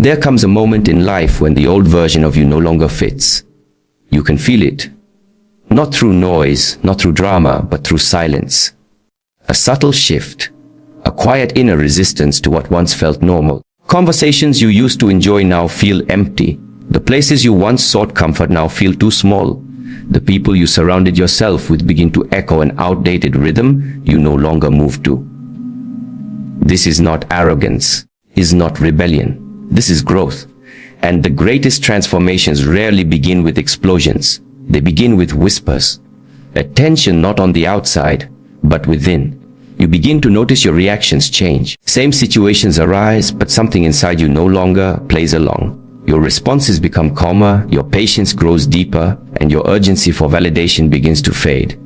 There comes a moment in life when the old version of you no longer fits. You can feel it. Not through noise, not through drama, but through silence. A subtle shift. A quiet inner resistance to what once felt normal. Conversations you used to enjoy now feel empty. The places you once sought comfort now feel too small. The people you surrounded yourself with begin to echo an outdated rhythm you no longer move to. This is not arrogance, is not rebellion. This is growth. And the greatest transformations rarely begin with explosions. They begin with whispers. A tension not on the outside, but within. You begin to notice your reactions change. Same situations arise, but something inside you no longer plays along. Your responses become calmer, your patience grows deeper, and your urgency for validation begins to fade.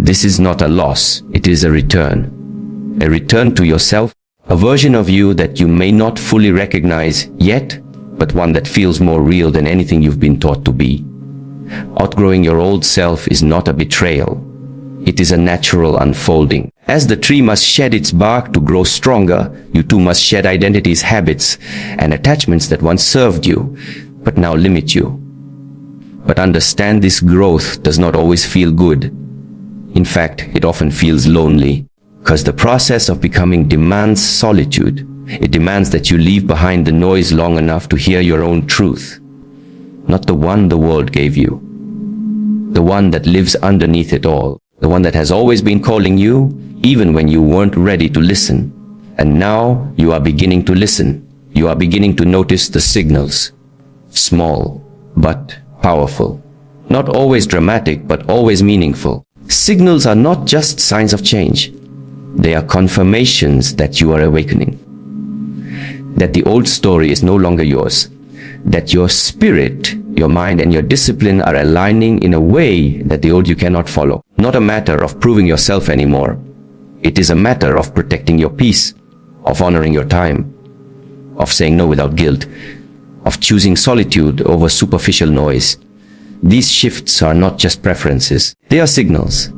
This is not a loss, it is a return. A return to yourself, a version of you that you may not fully recognize yet, but one that feels more real than anything you've been taught to be. Outgrowing your old self is not a betrayal. It is a natural unfolding. As the tree must shed its bark to grow stronger, you too must shed identities, habits, and attachments that once served you, but now limit you. But understand, this growth does not always feel good. In fact, it often feels lonely, because the process of becoming demands solitude. It demands that you leave behind the noise long enough to hear your own truth. Not the one the world gave you. The one that lives underneath it all. The one that has always been calling you, even when you weren't ready to listen. And now you are beginning to listen. You are beginning to notice the signals. Small, but powerful. Not always dramatic, but always meaningful. Signals are not just signs of change. They are confirmations that you are awakening. That the old story is no longer yours. That your spirit, your mind, and your discipline are aligning in a way that the old you cannot follow. Not a matter of proving yourself anymore. It is a matter of protecting your peace, of honoring your time, of saying no without guilt, of choosing solitude over superficial noise. These shifts are not just preferences. They are signals.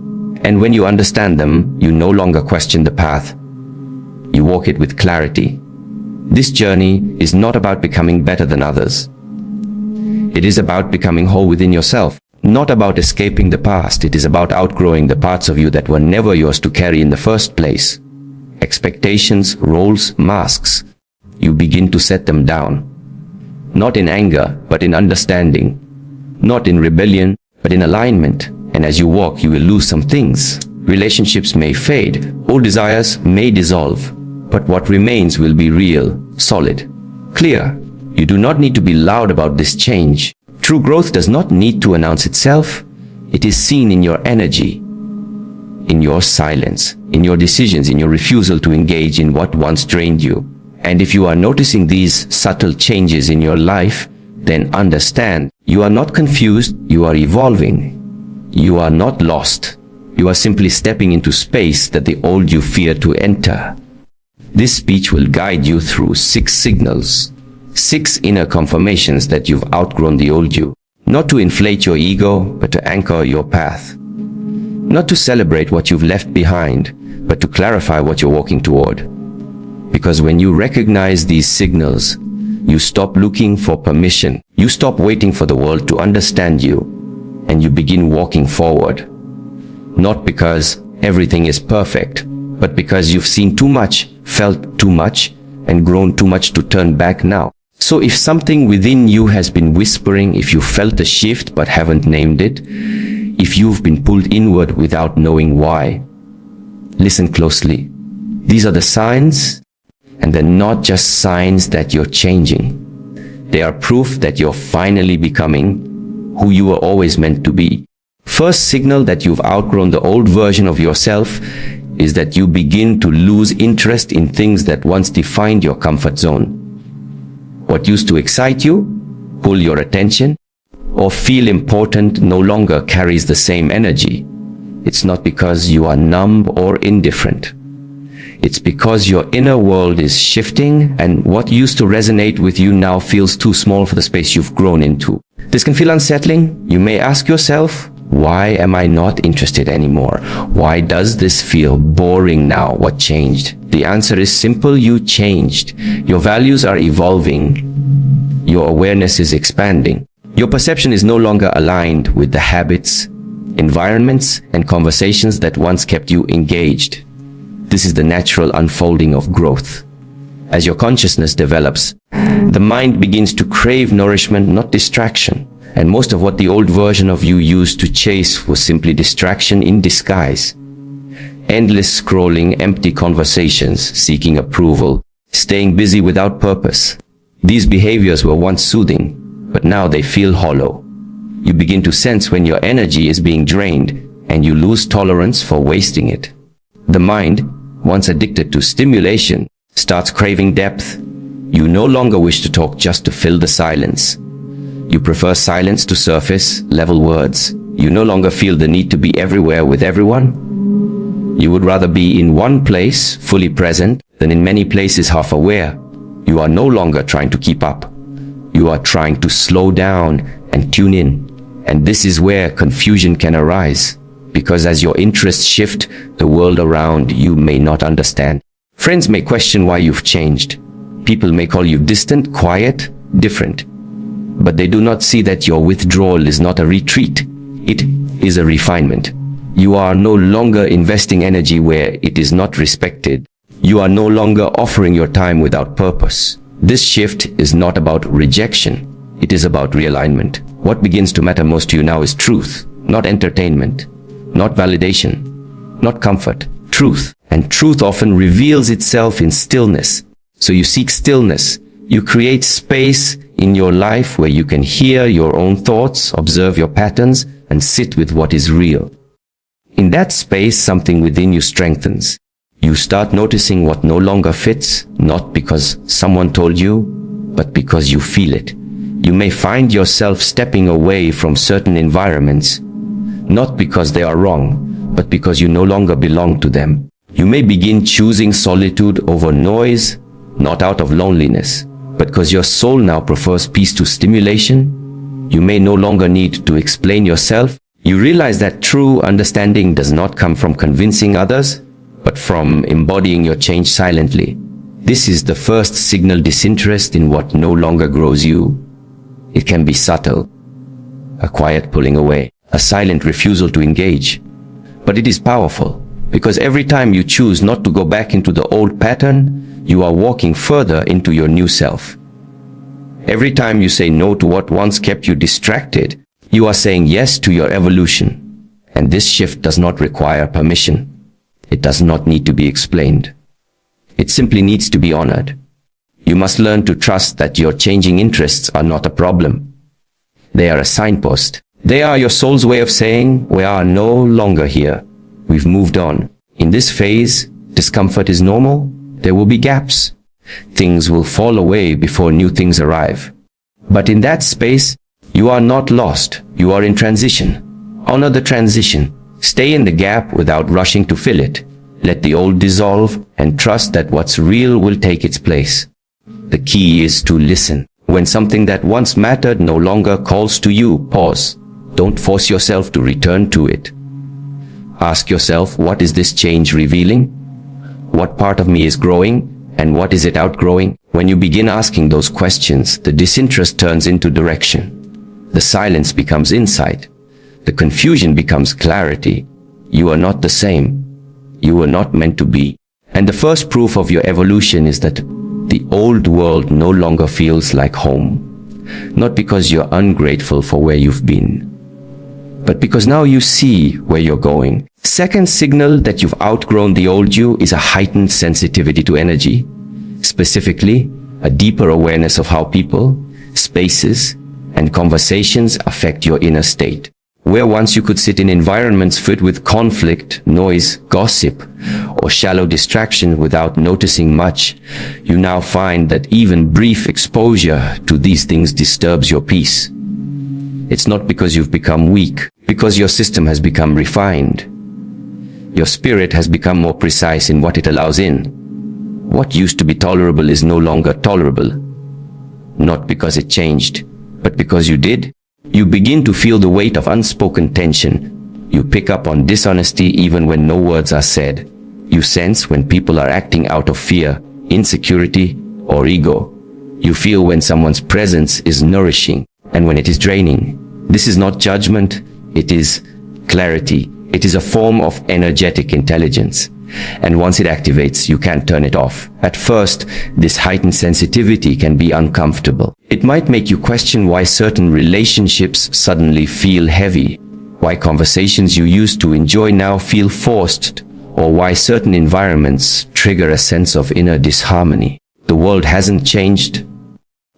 And when you understand them, you no longer question the path. You walk it with clarity. This journey is not about becoming better than others. It is about becoming whole within yourself. Not about escaping the past. It is about outgrowing the parts of you that were never yours to carry in the first place. Expectations, roles, masks. You begin to set them down. Not in anger, but in understanding. Not in rebellion, but in alignment. And as you walk, you will lose some things. Relationships may fade. Old desires may dissolve. But what remains will be real, solid, clear. You do not need to be loud about this change. True growth does not need to announce itself. It is seen in your energy, in your silence, in your decisions, in your refusal to engage in what once drained you. And if you are noticing these subtle changes in your life, then understand, you are not confused, you are evolving. You are not lost. You are simply stepping into space that the old you feared to enter. This speech will guide you through 6 signals, 6 inner confirmations that you've outgrown the old you. Not to inflate your ego, but to anchor your path. Not to celebrate what you've left behind, but to clarify what you're walking toward. Because when you recognize these signals, you stop looking for permission. You stop waiting for the world to understand you, and you begin walking forward. Not because everything is perfect, but because you've seen too much, felt too much, and grown too much to turn back now. So if something within you has been whispering, if you felt a shift but haven't named it, if you've been pulled inward without knowing why, listen closely. These are the signs, and they're not just signs that you're changing. They are proof that you're finally becoming who you were always meant to be. First signal that you've outgrown the old version of yourself is that you begin to lose interest in things that once defined your comfort zone. What used to excite you, pull your attention, or feel important no longer carries the same energy. It's not because you are numb or indifferent. It's because your inner world is shifting, and what used to resonate with you now feels too small for the space you've grown into. This can feel unsettling. You may ask yourself, Why am I not interested anymore? Why does this feel boring now? What changed? The answer is simple: you changed. Your values are evolving. Your awareness is expanding. Your perception is no longer aligned with the habits, environments, and conversations that once kept you engaged. This is the natural unfolding of growth. As your consciousness develops, the mind begins to crave nourishment, not distraction. And most of what the old version of you used to chase was simply distraction in disguise. Endless scrolling, empty conversations, seeking approval, staying busy without purpose. These behaviors were once soothing, but now they feel hollow. You begin to sense when your energy is being drained, and you lose tolerance for wasting it. The mind, once addicted to stimulation, starts craving depth. You no longer wish to talk just to fill the silence. You prefer silence to surface level words. You no longer feel the need to be everywhere with everyone. You would rather be in one place, fully present, than in many places half aware. You are no longer trying to keep up. You are trying to slow down and tune in. And this is where confusion can arise, because as your interests shift, the world around you may not understand. Friends may question why you've changed. People may call you distant, quiet, different. But they do not see that your withdrawal is not a retreat. It is a refinement. You are no longer investing energy where it is not respected. You are no longer offering your time without purpose. This shift is not about rejection. It is about realignment. What begins to matter most to you now is truth, not entertainment, not validation, not comfort. Truth. And truth often reveals itself in stillness. So you seek stillness. You create space in your life where you can hear your own thoughts, observe your patterns, and sit with what is real. In that space, something within you strengthens. You start noticing what no longer fits, not because someone told you, but because you feel it. You may find yourself stepping away from certain environments, not because they are wrong, but because you no longer belong to them. You may begin choosing solitude over noise, not out of loneliness, but because your soul now prefers peace to stimulation. You may no longer need to explain yourself. You realize that true understanding does not come from convincing others, but from embodying your change silently. This is the first signal: disinterest in what no longer grows you. It can be subtle, a quiet pulling away, a silent refusal to engage. But it is powerful, because every time you choose not to go back into the old pattern, you are walking further into your new self. Every time you say no to what once kept you distracted, you are saying yes to your evolution. And this shift does not require permission. It does not need to be explained. It simply needs to be honored. You must learn to trust that your changing interests are not a problem. They are a signpost. They are your soul's way of saying, we are no longer here. We've moved on. In this phase, discomfort is normal. There will be gaps. Things will fall away before new things arrive. But in that space, you are not lost. You are in transition. Honor the transition. Stay in the gap without rushing to fill it. Let the old dissolve and trust that what's real will take its place. The key is to listen. When something that once mattered no longer calls to you, pause. Don't force yourself to return to it. Ask yourself, what is this change revealing? What part of me is growing, and what is it outgrowing? When you begin asking those questions, the disinterest turns into direction. The silence becomes insight. The confusion becomes clarity. You are not the same. You were not meant to be. And the first proof of your evolution is that the old world no longer feels like home. Not because you're ungrateful for where you've been, but because now you see where you're going. Second signal that you've outgrown the old you is a heightened sensitivity to energy. Specifically, a deeper awareness of how people, spaces, and conversations affect your inner state. Where once you could sit in environments filled with conflict, noise, gossip, or shallow distraction without noticing much, you now find that even brief exposure to these things disturbs your peace. It's not because you've become weak, because your system has become refined. Your spirit has become more precise in what it allows in. What used to be tolerable is no longer tolerable. Not because it changed, but because you did. You begin to feel the weight of unspoken tension. You pick up on dishonesty even when no words are said. You sense when people are acting out of fear, insecurity, or ego. You feel when someone's presence is nourishing and when it is draining. This is not judgment, it is clarity. It is a form of energetic intelligence. And once it activates, you can't turn it off. At first, this heightened sensitivity can be uncomfortable. It might make you question why certain relationships suddenly feel heavy, why conversations you used to enjoy now feel forced, or why certain environments trigger a sense of inner disharmony. The world hasn't changed,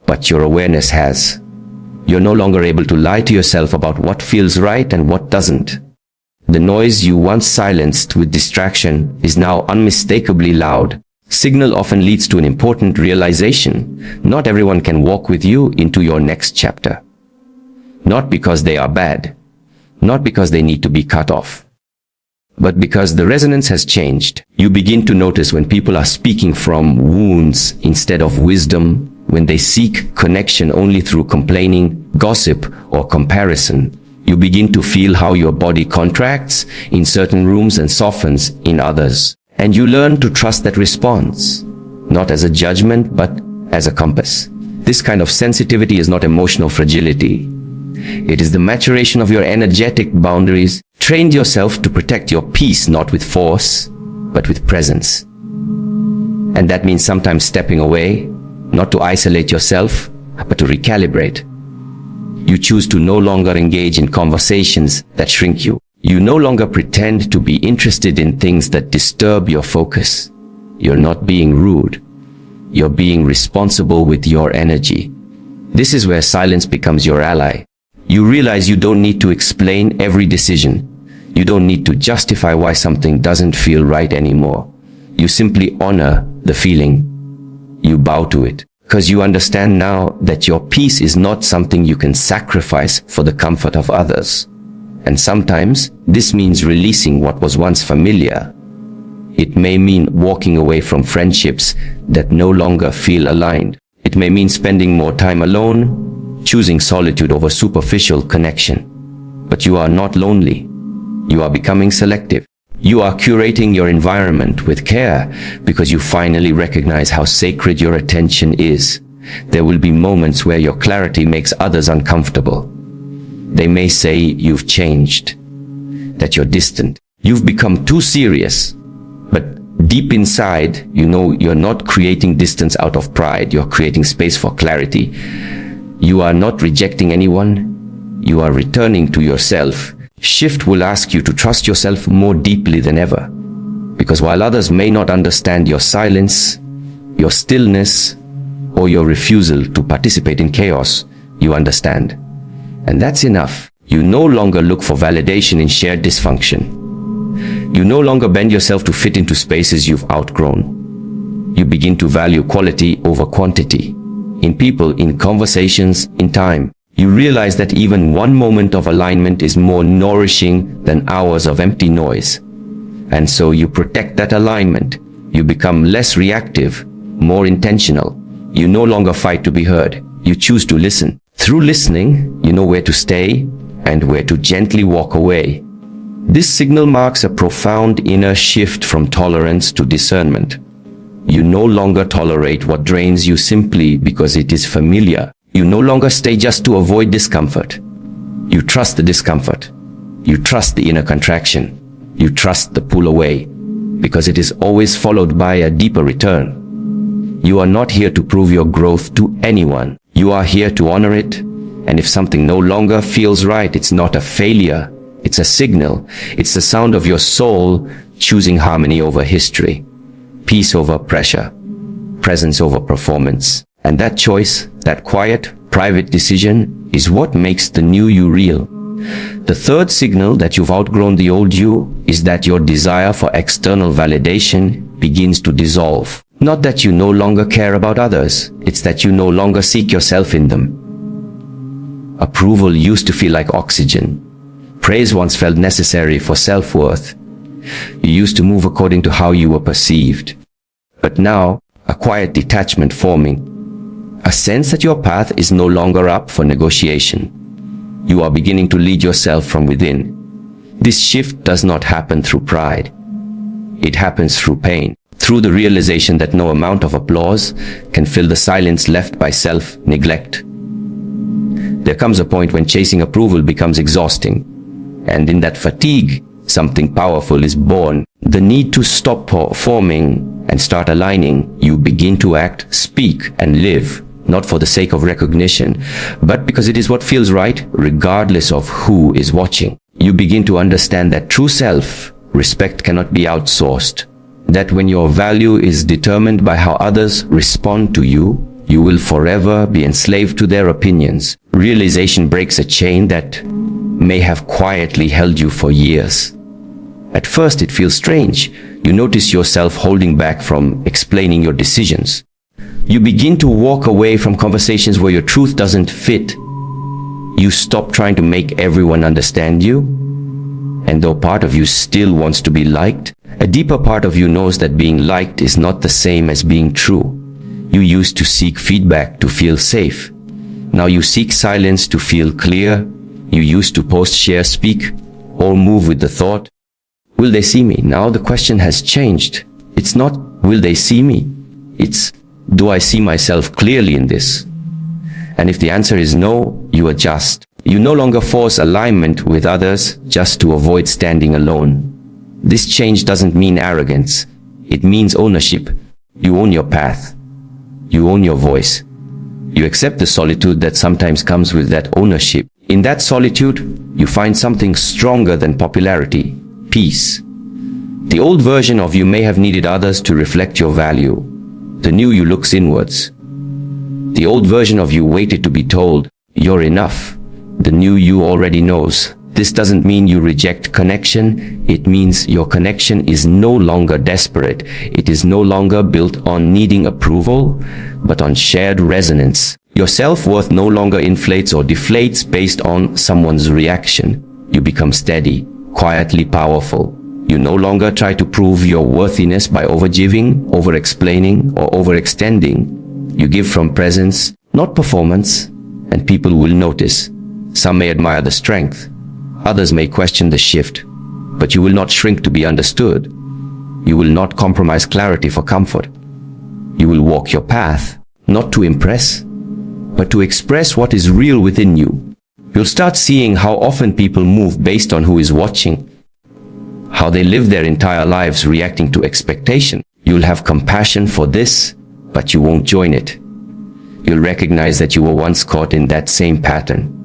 but your awareness has. You're no longer able to lie to yourself about what feels right and what doesn't. The noise you once silenced with distraction is now unmistakably loud. Signal often leads to an important realization. Not everyone can walk with you into your next chapter. Not because they are bad, not because they need to be cut off, but because the resonance has changed. You begin to notice when people are speaking from wounds instead of wisdom, when they seek connection only through complaining, gossip, or comparison. You begin to feel how your body contracts in certain rooms and softens in others. And you learn to trust that response, not as a judgment, but as a compass. This kind of sensitivity is not emotional fragility. It is the maturation of your energetic boundaries. Trained yourself to protect your peace not with force, but with presence. And that means sometimes stepping away, not to isolate yourself, but to recalibrate. You choose to no longer engage in conversations that shrink you. You no longer pretend to be interested in things that disturb your focus. You're not being rude. You're being responsible with your energy. This is where silence becomes your ally. You realize you don't need to explain every decision. You don't need to justify why something doesn't feel right anymore. You simply honor the feeling. You bow to it. Because you understand now that your peace is not something you can sacrifice for the comfort of others. And sometimes this means releasing what was once familiar. It may mean walking away from friendships that no longer feel aligned. It may mean spending more time alone, choosing solitude over superficial connection. But you are not lonely. You are becoming selective. You are curating your environment with care because you finally recognize how sacred your attention is. There will be moments where your clarity makes others uncomfortable. They may say you've changed, that you're distant. You've become too serious. But deep inside, you know you're not creating distance out of pride. You're creating space for clarity. You are not rejecting anyone. You are returning to yourself. Shift will ask you to trust yourself more deeply than ever. Because while others may not understand your silence, your stillness, or your refusal to participate in chaos, you understand. And that's enough. You no longer look for validation in shared dysfunction. You no longer bend yourself to fit into spaces you've outgrown. You begin to value quality over quantity. In people, in conversations, in time. You realize that even one moment of alignment is more nourishing than hours of empty noise. And so you protect that alignment. You become less reactive, more intentional. You no longer fight to be heard. You choose to listen. Through listening, you know where to stay and where to gently walk away. This signal marks a profound inner shift from tolerance to discernment. You no longer tolerate what drains you simply because it is familiar. You no longer stay just to avoid discomfort. You trust the discomfort. You trust the inner contraction. You trust the pull away, because it is always followed by a deeper return. You are not here to prove your growth to anyone. You are here to honor it. And if something no longer feels right, it's not a failure. It's a signal. It's the sound of your soul choosing harmony over history, peace over pressure, presence over performance. And that choice, that quiet, private decision, is what makes the new you real. The third signal that you've outgrown the old you is that your desire for external validation begins to dissolve. Not that you no longer care about others, it's that you no longer seek yourself in them. Approval used to feel like oxygen. Praise once felt necessary for self-worth. You used to move according to how you were perceived. But now, a quiet detachment forming. A sense that your path is no longer up for negotiation. You are beginning to lead yourself from within. This shift does not happen through pride. It happens through pain, through the realization that no amount of applause can fill the silence left by self-neglect. There comes a point when chasing approval becomes exhausting, and in that fatigue, something powerful is born. The need to stop performing and start aligning. You begin to act, speak, and live, not for the sake of recognition, but because it is what feels right, regardless of who is watching. You begin to understand that true self-respect cannot be outsourced, that when your value is determined by how others respond to you, you will forever be enslaved to their opinions. Realization breaks a chain that may have quietly held you for years. At first it feels strange. You notice yourself holding back from explaining your decisions. You begin to walk away from conversations where your truth doesn't fit. You stop trying to make everyone understand you. And though part of you still wants to be liked, a deeper part of you knows that being liked is not the same as being true. You used to seek feedback to feel safe. Now you seek silence to feel clear. You used to post, share, speak, or move with the thought, will they see me? Now the question has changed. It's not, will they see me? It's, do I see myself clearly in this? And if the answer is no, you adjust. You no longer force alignment with others just to avoid standing alone. This change doesn't mean arrogance. It means ownership. You own your path. You own your voice. You accept the solitude that sometimes comes with that ownership. In that solitude, you find something stronger than popularity. Peace. The old version of you may have needed others to reflect your value. The new you looks inwards. The old version of you waited to be told, you're enough. The new you already knows. This doesn't mean you reject connection. It means your connection is no longer desperate. It is no longer built on needing approval, but on shared resonance. Your self-worth no longer inflates or deflates based on someone's reaction. You become steady, quietly powerful. You no longer try to prove your worthiness by overgiving, over-explaining, or overextending. You give from presence, not performance, and people will notice. Some may admire the strength. Others may question the shift, but you will not shrink to be understood. You will not compromise clarity for comfort. You will walk your path, not to impress, but to express what is real within you. You'll start seeing how often people move based on who is watching, how they live their entire lives reacting to expectation. You'll have compassion for this, but you won't join it. You'll recognize that you were once caught in that same pattern.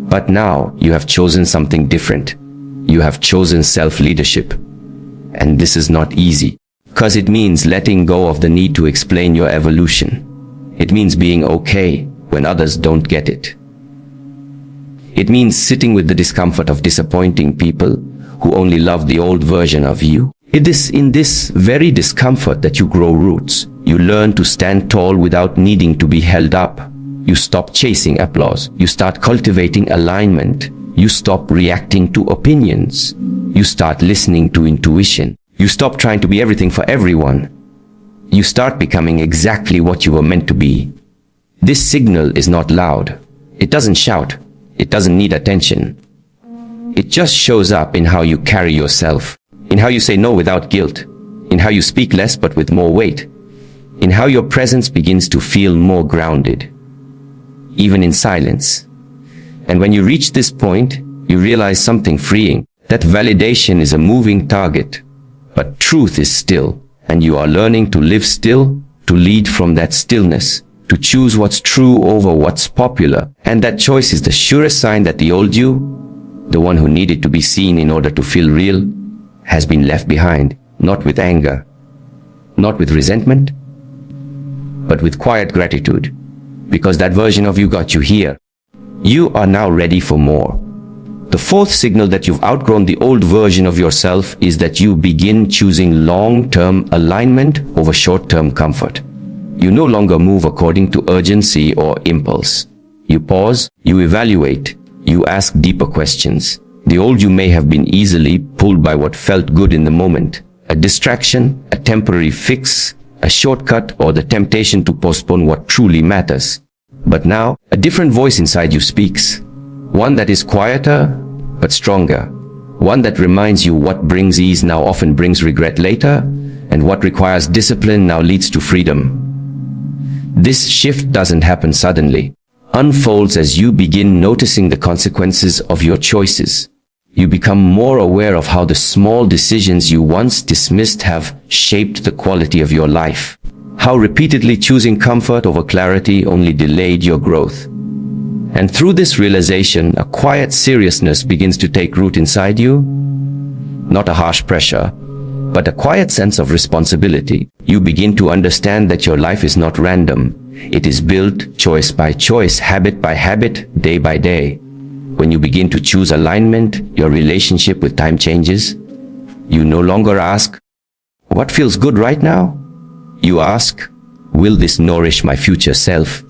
But now you have chosen something different. You have chosen self-leadership. And this is not easy, because it means letting go of the need to explain your evolution. It means being okay when others don't get it. It means sitting with the discomfort of disappointing people who only love the old version of you. It is in this very discomfort that you grow roots. You learn to stand tall without needing to be held up. You stop chasing applause. You start cultivating alignment. You stop reacting to opinions. You start listening to intuition. You stop trying to be everything for everyone. You start becoming exactly what you were meant to be. This signal is not loud. It doesn't shout. It doesn't need attention. It just shows up in how you carry yourself, in how you say no without guilt, in how you speak less but with more weight, in how your presence begins to feel more grounded, even in silence. And when you reach this point, you realize something freeing. That validation is a moving target, but truth is still, and you are learning to live still, to lead from that stillness, to choose what's true over what's popular. And that choice is the surest sign that the old you, the one who needed to be seen in order to feel real, has been left behind, not with anger, not with resentment, but with quiet gratitude, because that version of you got you here. You are now ready for more. The fourth signal that you've outgrown the old version of yourself is that you begin choosing long-term alignment over short-term comfort. You no longer move according to urgency or impulse. You pause, you evaluate, you ask deeper questions. The old you may have been easily pulled by what felt good in the moment. A distraction, a temporary fix, a shortcut, or the temptation to postpone what truly matters. But now, a different voice inside you speaks. One that is quieter, but stronger. One that reminds you what brings ease now often brings regret later, and what requires discipline now leads to freedom. This shift doesn't happen suddenly. Unfolds as you begin noticing the consequences of your choices. You become more aware of how the small decisions you once dismissed have shaped the quality of your life. How repeatedly choosing comfort over clarity only delayed your growth. And through this realization, a quiet seriousness begins to take root inside you. Not a harsh pressure, but a quiet sense of responsibility. You begin to understand that your life is not random. It is built choice by choice, habit by habit, day by day. When you begin to choose alignment, your relationship with time changes. You no longer ask, what feels good right now? You ask, will this nourish my future self?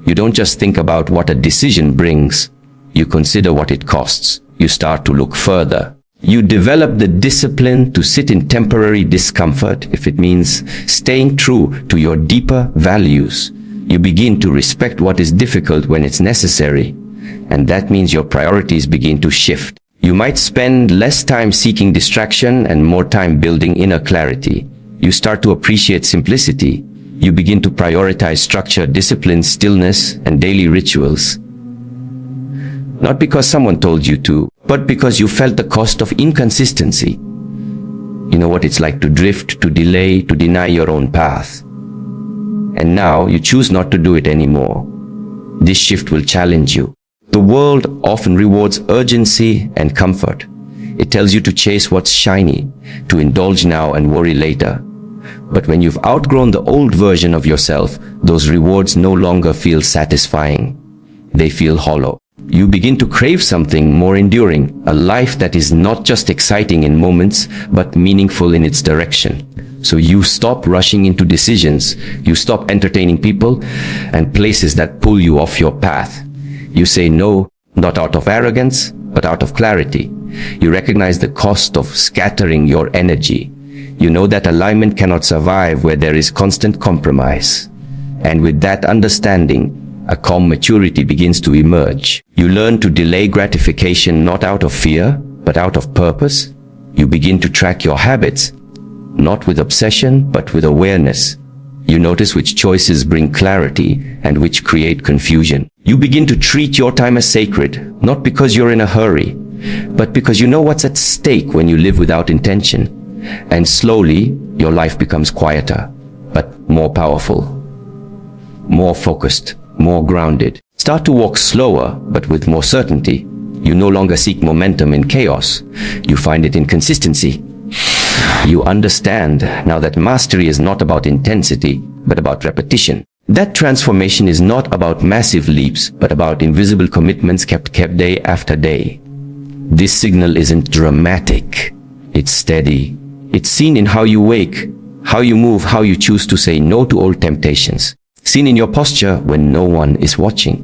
You don't just think about what a decision brings. You consider what it costs. You start to look further. You develop the discipline to sit in temporary discomfort if it means staying true to your deeper values. You begin to respect what is difficult when it's necessary, and that means your priorities begin to shift. You might spend less time seeking distraction and more time building inner clarity. You start to appreciate simplicity. You begin to prioritize structure, discipline, stillness, and daily rituals. Not because someone told you to, but because you felt the cost of inconsistency. You know what it's like to drift, to delay, to deny your own path. And now you choose not to do it anymore. This shift will challenge you. The world often rewards urgency and comfort. It tells you to chase what's shiny, to indulge now and worry later. But when you've outgrown the old version of yourself, those rewards no longer feel satisfying. They feel hollow. You begin to crave something more enduring, a life that is not just exciting in moments, but meaningful in its direction. So you stop rushing into decisions. You stop entertaining people and places that pull you off your path. You say no, not out of arrogance, but out of clarity. You recognize the cost of scattering your energy. You know that alignment cannot survive where there is constant compromise. And with that understanding, a calm maturity begins to emerge. You learn to delay gratification not out of fear, but out of purpose. You begin to track your habits, not with obsession, but with awareness. You notice which choices bring clarity and which create confusion. You begin to treat your time as sacred, not because you're in a hurry, but because you know what's at stake when you live without intention. And slowly, your life becomes quieter, but more powerful, more focused, more grounded. Start to walk slower, but with more certainty. You no longer seek momentum in chaos. You find it in consistency. You understand now that mastery is not about intensity, but about repetition. That transformation is not about massive leaps, but about invisible commitments kept day after day. This signal isn't dramatic. It's steady. It's seen in how you wake, how you move, how you choose to say no to old temptations. Seen in your posture when no one is watching.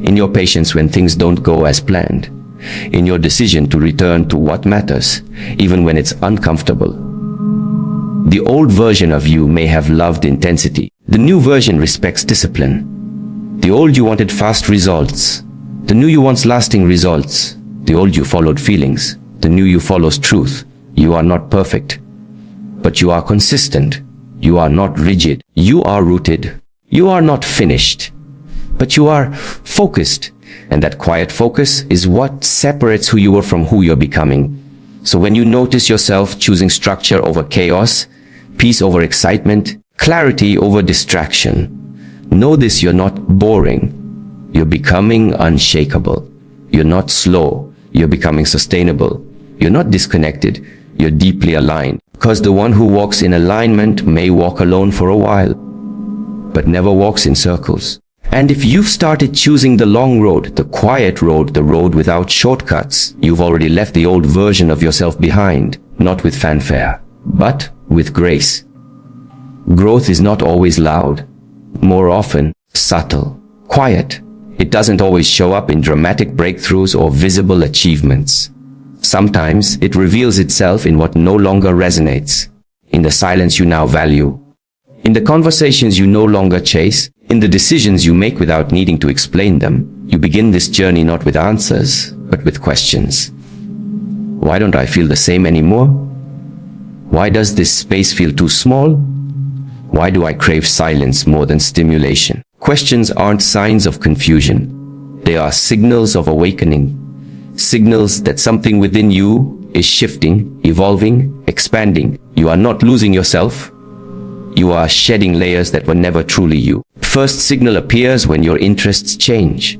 In your patience when things don't go as planned. In your decision to return to what matters, even when it's uncomfortable. The old version of you may have loved intensity. The new version respects discipline. The old you wanted fast results. The new you wants lasting results. The old you followed feelings. The new you follows truth. You are not perfect, but you are consistent. You are not rigid. You are rooted. You are not finished, but you are focused. And that quiet focus is what separates who you were from who you're becoming. So when you notice yourself choosing structure over chaos, peace over excitement, clarity over distraction, know this: you're not boring. You're becoming unshakable. You're not slow. You're becoming sustainable. You're not disconnected. You're deeply aligned. Because the one who walks in alignment may walk alone for a while, but never walks in circles. And if you've started choosing the long road, the quiet road, the road without shortcuts, you've already left the old version of yourself behind, not with fanfare, but with grace. Growth is not always loud, more often subtle, quiet. It doesn't always show up in dramatic breakthroughs or visible achievements. Sometimes it reveals itself in what no longer resonates, in the silence you now value, in the conversations you no longer chase, in the decisions you make without needing to explain them. You begin this journey not with answers, but with questions. Why don't I feel the same anymore? Why does this space feel too small? Why do I crave silence more than stimulation? Questions aren't signs of confusion. They are signals of awakening. Signals that something within you is shifting, evolving, expanding. You are not losing yourself. You are shedding layers that were never truly you. First signal appears when your interests change.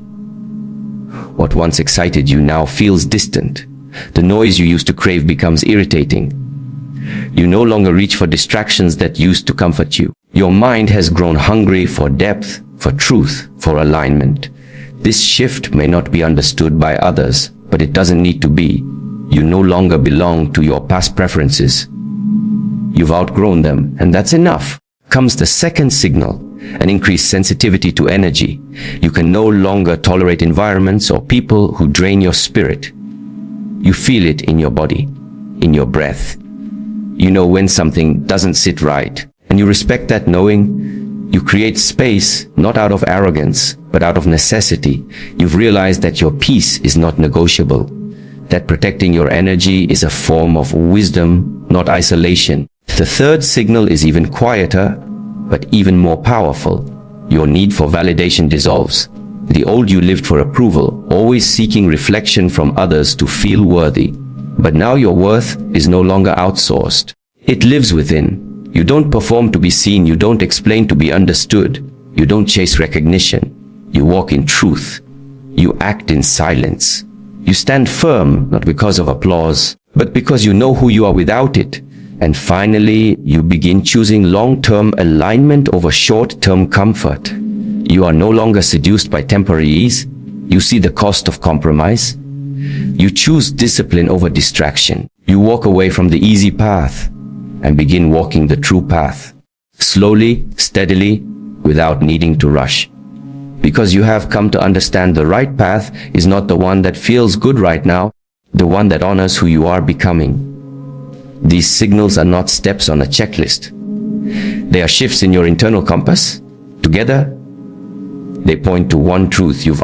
What once excited you now feels distant. The noise you used to crave becomes irritating. You no longer reach for distractions that used to comfort you. Your mind has grown hungry for depth, for truth, for alignment. This shift may not be understood by others, but it doesn't need to be. You no longer belong to your past preferences. You've outgrown them, and that's enough. Comes the second signal, an increased sensitivity to energy. You can no longer tolerate environments or people who drain your spirit. You feel it in your body, in your breath. You know when something doesn't sit right, and you respect that knowing. You create space, not out of arrogance, but out of necessity. You've realized that your peace is not negotiable, that protecting your energy is a form of wisdom, not isolation. The third signal is even quieter, but even more powerful. Your need for validation dissolves. The old you lived for approval, always seeking reflection from others to feel worthy. But now your worth is no longer outsourced. It lives within. You don't perform to be seen. You don't explain to be understood. You don't chase recognition. You walk in truth. You act in silence. You stand firm, not because of applause, but because you know who you are without it. And finally, you begin choosing long-term alignment over short-term comfort. You are no longer seduced by temporary ease. You see the cost of compromise. You choose discipline over distraction. You walk away from the easy path and begin walking the true path. Slowly, steadily, without needing to rush. Because you have come to understand the right path is not the one that feels good right now, the one that honors who you are becoming. These signals are not steps on a checklist. They are shifts in your internal compass. Together, they point to one truth: you've